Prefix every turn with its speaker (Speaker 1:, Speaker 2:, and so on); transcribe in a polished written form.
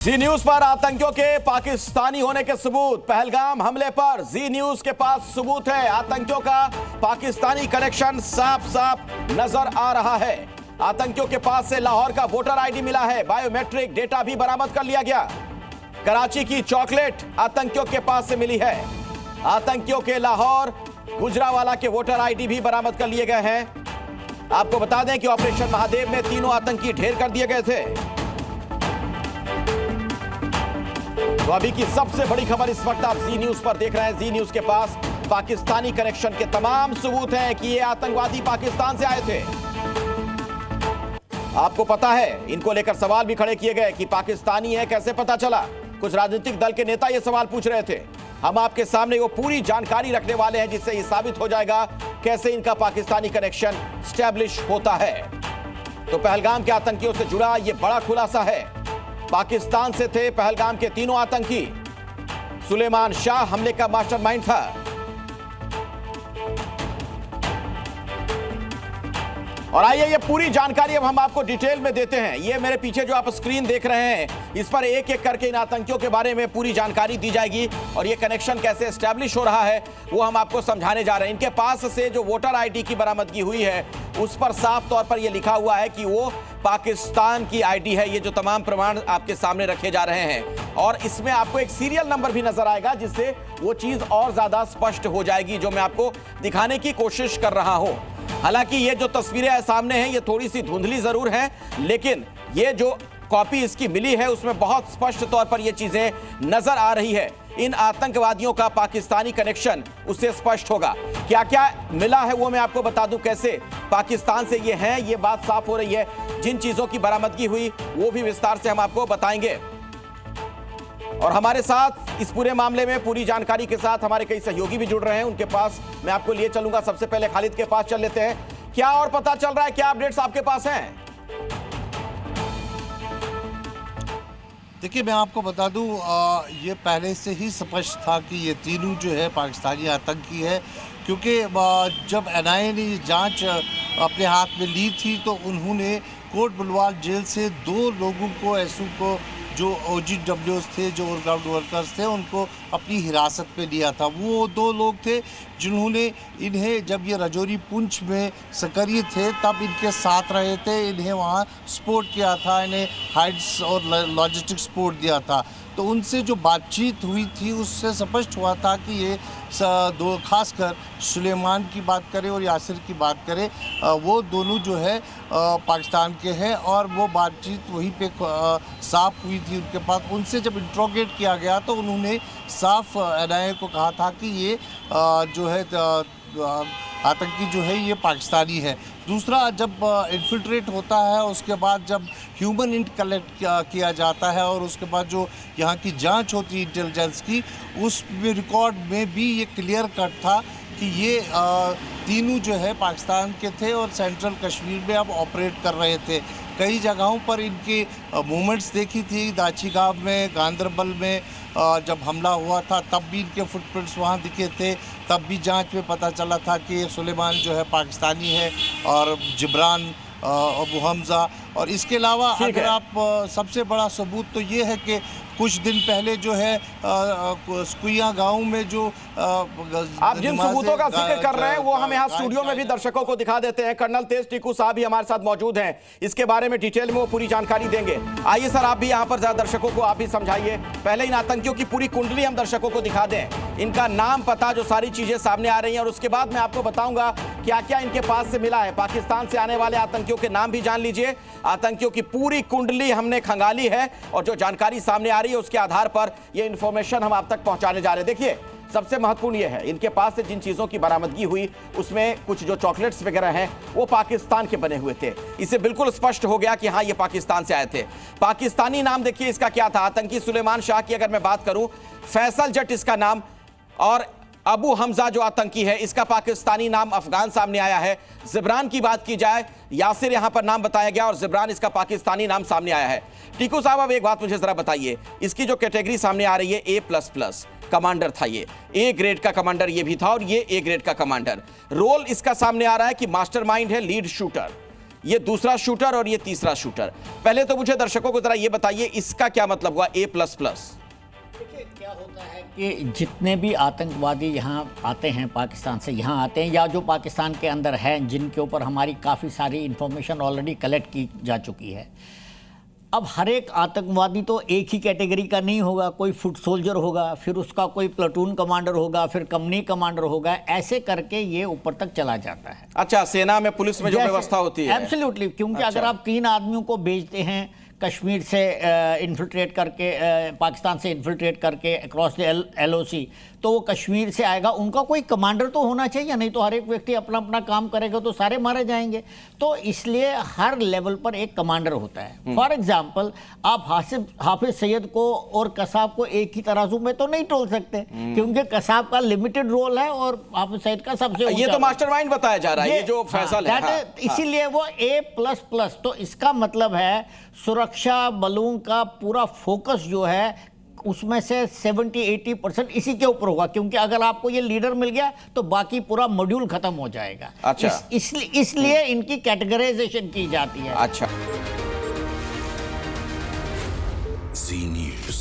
Speaker 1: जी news पर आतंकियों के पाकिस्तानी होने के सबूत। पहलगाम हमले पर जी न्यूज के पास सबूत है। आतंकियों का पाकिस्तानी कनेक्शन साफ साफ नजर आ रहा है। आतंकियों के पास से लाहौर का वोटर आईडी मिला है। बायोमेट्रिक डेटा भी बरामद कर लिया गया। कराची की चॉकलेट आतंकियों के पास से मिली है। आतंकियों के लाहौर गुजरावाला के वोटर आईडी भी बरामद कर लिए गए हैं। आपको बता दें कि ऑपरेशन महादेव में तीनों आतंकी ढेर कर दिए गए थे। तो अभी की सबसे बड़ी खबर इस वक्त आप जी न्यूज पर देख रहे हैं। जी न्यूज के पास पाकिस्तानी कनेक्शन के तमाम सबूत हैं कि ये आतंकवादी पाकिस्तान से आए थे। आपको पता है, इनको लेकर सवाल भी खड़े किए गए कि पाकिस्तानी है, कैसे पता चला। कुछ राजनीतिक दल के नेता ये सवाल पूछ रहे थे। हम आपके सामने वो पूरी जानकारी रखने वाले हैं जिससे ये साबित हो जाएगा कैसे इनका पाकिस्तानी कनेक्शन स्टैब्लिश होता है। तो पहलगाम के आतंकियों से जुड़ा ये बड़ा खुलासा है। पाकिस्तान से थे पहलगाम के तीनों आतंकी। सुलेमान शाह हमले का मास्टरमाइंड था। और आइए ये पूरी जानकारी अब हम आपको डिटेल में देते हैं। ये मेरे पीछे जो आप स्क्रीन देख रहे हैं, इस पर एक एक करके इन आतंकियों के बारे में पूरी जानकारी दी जाएगी और ये कनेक्शन कैसे एस्टैब्लिश हो रहा है वो हम आपको समझाने जा रहे हैं। इनके पास से जो वोटर आईडी की बरामदगी हुई है उस पर साफ तौर पर यह लिखा हुआ है कि वो पाकिस्तान की आईडी है। ये जो तमाम प्रमाण आपके सामने रखे जा रहे हैं और इसमें आपको एक सीरियल नंबर भी नजर आएगा जिससे वो चीज और ज्यादा स्पष्ट हो जाएगी जो मैं आपको दिखाने की कोशिश कर रहा हूं। हालांकि ये जो तस्वीरें सामने हैं ये थोड़ी सी धुंधली जरूर हैं, लेकिन ये जो कॉपी इसकी मिली है उसमें बहुत स्पष्ट तौर पर ये चीजें नजर आ रही है। इन आतंकवादियों का पाकिस्तानी कनेक्शन उससे स्पष्ट होगा। क्या क्या मिला है वो मैं आपको बता दूं, कैसे पाकिस्तान से ये है, ये बात साफ हो रही है। जिन चीजों की बरामदगी हुई वो भी विस्तार से हम आपको बताएंगे। और हमारे साथ इस पूरे मामले में पूरी जानकारी के साथ हमारे कई सहयोगी भी जुड़ रहे हैं। उनके पास मैं आपको लिए चलूंगा। सबसे पहले खालिद के पास चल लेते हैं। क्या और पता चल रहा है, क्या अपडेट्स आपके पास हैं?
Speaker 2: देखिए, मैं आपको बता दूं, ये पहले से ही स्पष्ट था कि ये तीनों जो है पाकिस्तानी आतंकी है, क्योंकि जब एनआईए ने जांच अपने हाथ में ली थी तो उन्होंने कोट बुलवार जेल से 2 लोगों को, एसओ को, जो OGWs थे, जो ग्राउंड वर्कर्स थे, उनको अपनी हिरासत में लिया था। वो 2 लोग थे जिन्होंने इन्हें, जब ये रजौरी पुंछ में सक्रिय थे तब इनके साथ रहे थे, इन्हें वहाँ सपोर्ट किया था, इन्हें हाइड्स और लॉजिस्टिक सपोर्ट दिया था। तो उनसे जो बातचीत हुई थी उससे स्पष्ट हुआ था कि ये दो, खासकर सुलेमान की बात करें और यासिर की बात करें, वो दोनों जो है पाकिस्तान के हैं और वो बातचीत वहीं पे साफ हुई थी उनके पास। उनसे जब इंट्रोगेट किया गया तो उन्होंने साफ एनआईए को कहा था कि ये जो है आतंकी जो है ये पाकिस्तानी है। दूसरा, जब इन्फिल्ट्रेट होता है उसके बाद जब ह्यूमन इंट कलेक्ट किया जाता है और उसके बाद जो यहाँ की जांच होती है इंटेलिजेंस की, उस रिकॉर्ड में भी ये क्लियर कट था कि ये तीनों जो है पाकिस्तान के थे और सेंट्रल कश्मीर में अब ऑपरेट कर रहे थे। कई जगहों पर इनके मूवमेंट्स देखी थी, दाची गांव में, गांदरबल में जब हमला हुआ था तब भी इनके फुटप्रिंट्स वहाँ दिखे थे। तब भी जांच में पता चला था कि सुलेमान जो है पाकिस्तानी है और जिब्रान अबू हमजा। और इसके अलावा अगर आप सबसे बड़ा सबूत तो ये है कि कुछ दिन पहले जो है स्कुइया गांव में जो
Speaker 1: आप जिन सबूतों का जिक्र कर रहे हैं वो हम यहाँ स्टूडियो में भी दर्शकों को दिखा देते हैं। कर्नल तेज टीकू साहब भी हमारे साथ मौजूद हैं, इसके बारे में डिटेल में वो पूरी जानकारी देंगे। आइए सर, आप भी यहाँ पर ज्यादा दर्शकों को आप भी समझाइए। पहले इन आतंकियों की पूरी कुंडली हम दर्शकों को दिखा दें, इनका नाम, पता, जो सारी चीजें सामने आ रही हैं, और उसके बाद मैं आपको बताऊंगा क्या क्या इनके पास से मिला है। पाकिस्तान से आने वाले आतंकियों के नाम भी जान लीजिए। आतंकियों की पूरी कुंडली हमने खंगाली है और जो जानकारी सामने आ रही है उसके आधार पर यह इंफॉर्मेशन हम आप तक पहुंचाने जा रहे हैं। देखिए, सबसे महत्वपूर्ण यह है, इनके पास से जिन चीजों की बरामदगी हुई उसमें कुछ जो चॉकलेट्स वगैरह हैं वो पाकिस्तान के बने हुए थे। इससे बिल्कुल स्पष्ट हो गया कि हाँ, ये पाकिस्तान से आए थे। पाकिस्तानी नाम देखिए इसका क्या था। आतंकी सुलेमान शाह की अगर मैं बात करूं, फैसल जट इसका नाम, और अबू हमजा जो आतंकी है इसका पाकिस्तानी नाम अफगान सामने आया है। जिब्रान की बात की जाए, यासिर यहां पर नाम बताया गया और जिब्रान इसका पाकिस्तानी नाम सामने आया है। टीकू साहब, अब एक बात मुझे जरा बताइए, इसकी जो कैटेगरी सामने आ रही है A++ कमांडर था, ये A ग्रेड का कमांडर ये भी था और ये A ग्रेड का कमांडर। रोल इसका सामने आ रहा है कि मास्टरमाइंड है, लीड शूटर। ये दूसरा शूटर और ये तीसरा शूटर। पहले तो मुझे दर्शकों को जरा ये बताइए इसका क्या मतलब हुआ A++?
Speaker 3: देखिए क्या होता है कि जितने भी आतंकवादी यहाँ आते हैं, पाकिस्तान से यहाँ आते हैं या जो पाकिस्तान के अंदर हैं, जिनके ऊपर हमारी काफ़ी सारी इंफॉर्मेशन ऑलरेडी कलेक्ट की जा चुकी है। अब हर एक आतंकवादी तो एक ही कैटेगरी का नहीं होगा, कोई फुट सोल्जर होगा, फिर उसका कोई प्लाटून कमांडर होगा, फिर कंपनी कमांडर होगा, ऐसे करके ये ऊपर तक चला जाता है।
Speaker 1: अच्छा, सेना में, पुलिस में जो व्यवस्था होती है।
Speaker 3: एब्सोल्युटली, क्योंकि
Speaker 1: अच्छा।
Speaker 3: अगर आप 3 आदमियों को भेजते हैं कश्मीर से इन्फिल्ट्रेट करके, पाकिस्तान से इन्फिल्ट्रेट करके अक्रॉस द LOC, तो वो कश्मीर से आएगा, उनका कोई कमांडर तो होना चाहिए, नहीं तो हर एक व्यक्ति अपना अपना काम करेगा तो सारे मारे जाएंगे। तो इसलिए हर लेवल पर एक कमांडर होता है। फॉर एग्जांपल, आप हाफिज सैयद को और कसाब को एक ही तराजू में तो नहीं तोल सकते, क्योंकि कसाब का लिमिटेड रोल है और हाफिज सैयद का सबसे
Speaker 1: ये तो मास्टरमाइंड बताया जा रहा है, ये जो फैसल है। हाँ,
Speaker 3: इसीलिए वो A++। तो इसका मतलब है सुरक्षा बलों का पूरा फोकस जो है उसमें से 70-80% इसी के ऊपर होगा, क्योंकि अगर आपको ये लीडर मिल गया तो बाकी पूरा मॉड्यूल खत्म हो जाएगा।
Speaker 1: अच्छा।
Speaker 3: इसलिए इनकी कैटेगराइजेशन की जाती है।
Speaker 1: अच्छा।
Speaker 4: Z News.